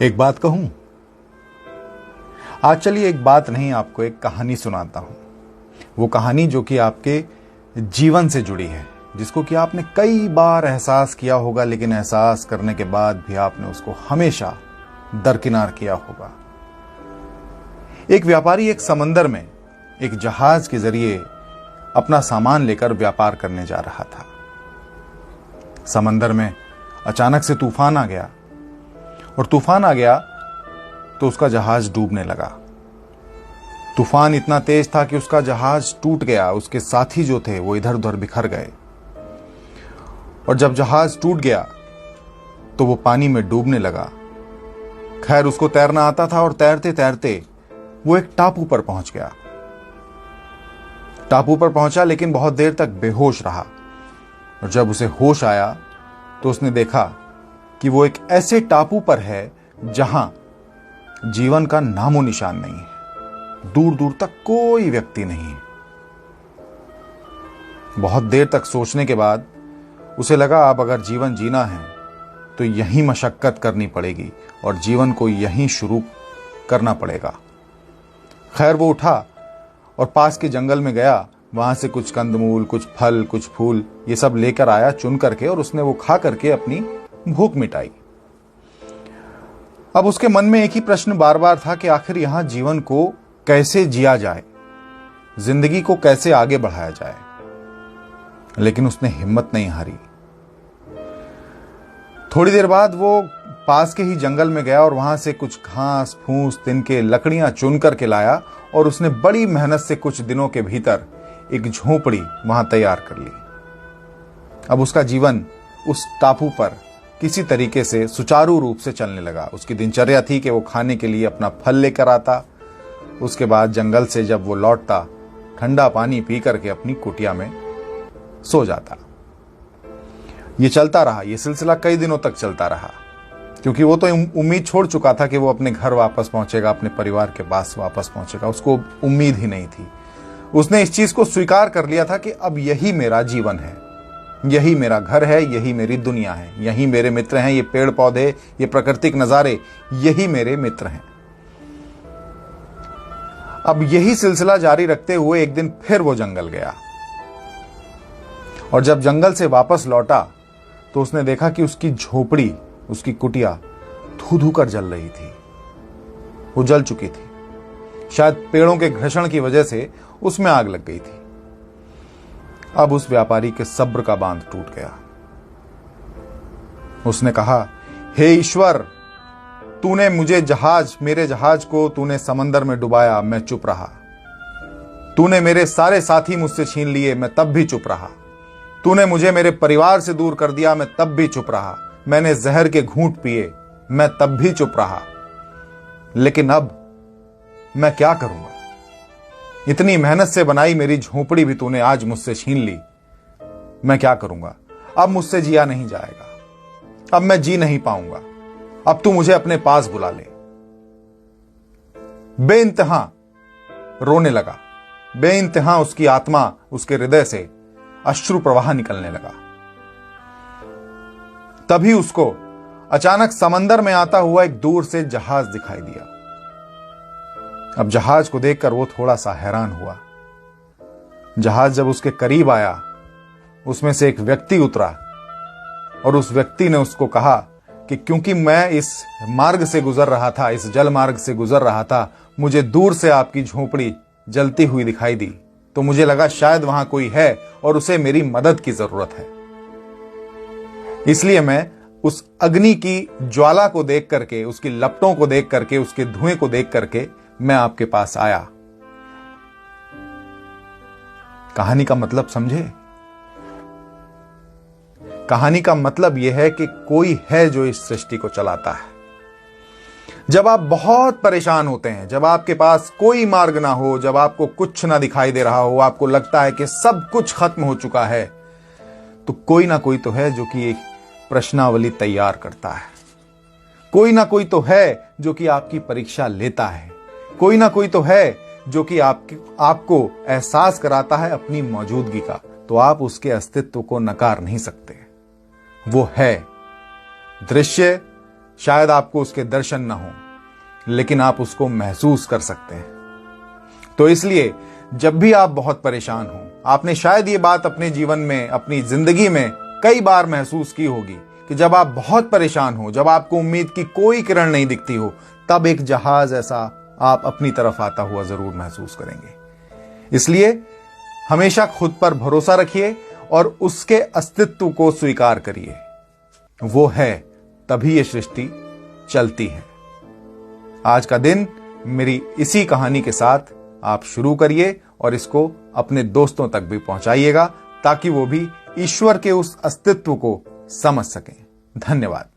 एक बात कहूं? आज चलिए एक बात नहीं, आपको एक कहानी सुनाता हूं। वो कहानी जो कि आपके जीवन से जुड़ी है, जिसको कि आपने कई बार एहसास किया होगा, लेकिन एहसास करने के बाद भी आपने उसको हमेशा दरकिनार किया होगा। एक व्यापारी एक समंदर में एक जहाज के जरिए अपना सामान लेकर व्यापार करने जा रहा था। समंदर में अचानक से तूफान आ गया, और तूफान आ गया तो उसका जहाज डूबने लगा। तूफान इतना तेज था कि उसका जहाज टूट गया। उसके साथी जो थे वो इधर उधर बिखर गए, और जब जहाज टूट गया तो वो पानी में डूबने लगा। खैर, उसको तैरना आता था, और तैरते तैरते वो एक टापू पर पहुंच गया। टापू पर पहुंचा, लेकिन बहुत देर तक बेहोश रहा, और जब उसे होश आया तो उसने देखा कि वो एक ऐसे टापू पर है जहां जीवन का नामो निशान नहीं है। दूर दूर तक कोई व्यक्ति नहीं है। बहुत देर तक सोचने के बाद उसे लगा, अब अगर जीवन जीना है तो यहीं मशक्कत करनी पड़ेगी, और जीवन को यहीं शुरू करना पड़ेगा। खैर, वो उठा और पास के जंगल में गया। वहां से कुछ कंदमूल, कुछ फल, कुछ फूल, ये सब लेकर आया चुन करके, और उसने वो खा करके अपनी भूख मिटाई। अब उसके मन में एक ही प्रश्न बार बार था कि आखिर यहां जीवन को कैसे जिया जाए, जिंदगी को कैसे आगे बढ़ाया जाए। लेकिन उसने हिम्मत नहीं हारी। थोड़ी देर बाद वो पास के ही जंगल में गया, और वहां से कुछ घास फूस, तिनके, लकड़ियां चुन करके लाया, और उसने बड़ी मेहनत से कुछ दिनों के भीतर एक झोपड़ी वहां तैयार कर ली। अब उसका जीवन उस टापू पर किसी तरीके से सुचारू रूप से चलने लगा। उसकी दिनचर्या थी कि वो खाने के लिए अपना फल लेकर आता, उसके बाद जंगल से जब वो लौटता, ठंडा पानी पी करके अपनी कुटिया में सो जाता। ये चलता रहा, ये सिलसिला कई दिनों तक चलता रहा, क्योंकि वो तो उम्मीद छोड़ चुका था कि वो अपने घर वापस पहुंचेगा, अपने परिवार के पास वापस पहुंचेगा। उसको उम्मीद ही नहीं थी। उसने इस चीज को स्वीकार कर लिया था कि अब यही मेरा जीवन है, यही मेरा घर है, यही मेरी दुनिया है, यही मेरे मित्र हैं, ये पेड़ पौधे, ये प्राकृतिक नजारे, यही मेरे मित्र हैं। अब यही सिलसिला जारी रखते हुए एक दिन फिर वो जंगल गया, और जब जंगल से वापस लौटा तो उसने देखा कि उसकी झोपड़ी, उसकी कुटिया धू धू कर जल रही थी। वो जल चुकी थी। शायद पेड़ों के घर्षण की वजह से उसमें आग लग गई थी। अब उस व्यापारी के सब्र का बांध टूट गया। उसने कहा, हे ईश्वर, तूने मेरे जहाज को तूने समंदर में डुबाया, मैं चुप रहा। तूने मेरे सारे साथी मुझसे छीन लिए, मैं तब भी चुप रहा। तूने मुझे मेरे परिवार से दूर कर दिया, मैं तब भी चुप रहा। मैंने जहर के घूंट पिए, मैं तब भी चुप रहा। लेकिन अब मैं क्या करूंगा? इतनी मेहनत से बनाई मेरी झोपड़ी भी तूने आज मुझसे छीन ली। मैं क्या करूंगा? अब मुझसे जिया नहीं जाएगा, अब मैं जी नहीं पाऊंगा। अब तू मुझे अपने पास बुला ले। बेइंतहा रोने लगा। बेइंतहा उसकी आत्मा, उसके हृदय से अश्रु प्रवाह निकलने लगा। तभी उसको अचानक समंदर में आता हुआ एक दूर से जहाज दिखाई दिया। अब जहाज को देखकर वो थोड़ा सा हैरान हुआ। जहाज जब उसके करीब आया, उसमें से एक व्यक्ति उतरा, और उस व्यक्ति ने उसको कहा कि क्योंकि मैं इस मार्ग से गुजर रहा था, इस जल मार्ग से गुजर रहा था, मुझे दूर से आपकी झोपड़ी जलती हुई दिखाई दी, तो मुझे लगा शायद वहां कोई है और उसे मेरी मदद की जरूरत है। इसलिए मैं उस अग्नि की ज्वाला को देख करके, उसकी लपटों को देख करके, उसके धुएं को देख करके मैं आपके पास आया। कहानी का मतलब समझे? कहानी का मतलब यह है कि कोई है जो इस सृष्टि को चलाता है। जब आप बहुत परेशान होते हैं, जब आपके पास कोई मार्ग ना हो, जब आपको कुछ ना दिखाई दे रहा हो, आपको लगता है कि सब कुछ खत्म हो चुका है, तो कोई ना कोई तो है जो कि एक प्रश्नावली तैयार करता है। कोई ना कोई तो है जो कि आपकी परीक्षा लेता है। कोई ना कोई तो है जो कि आपको एहसास कराता है अपनी मौजूदगी का। तो आप उसके अस्तित्व को नकार नहीं सकते। वो है। दृश्य शायद आपको उसके दर्शन न हो, लेकिन आप उसको महसूस कर सकते हैं। तो इसलिए जब भी आप बहुत परेशान हो, आपने शायद ये बात अपने जीवन में, अपनी जिंदगी में कई बार महसूस की होगी कि जब आप बहुत परेशान हो, जब आपको उम्मीद की कोई किरण नहीं दिखती हो, तब एक जहाज ऐसा आप अपनी तरफ आता हुआ जरूर महसूस करेंगे। इसलिए हमेशा खुद पर भरोसा रखिए और उसके अस्तित्व को स्वीकार करिए। वो है, तभी ये सृष्टि चलती है। आज का दिन मेरी इसी कहानी के साथ आप शुरू करिए और इसको अपने दोस्तों तक भी पहुंचाइएगा, ताकि वो भी ईश्वर के उस अस्तित्व को समझ सकें। धन्यवाद।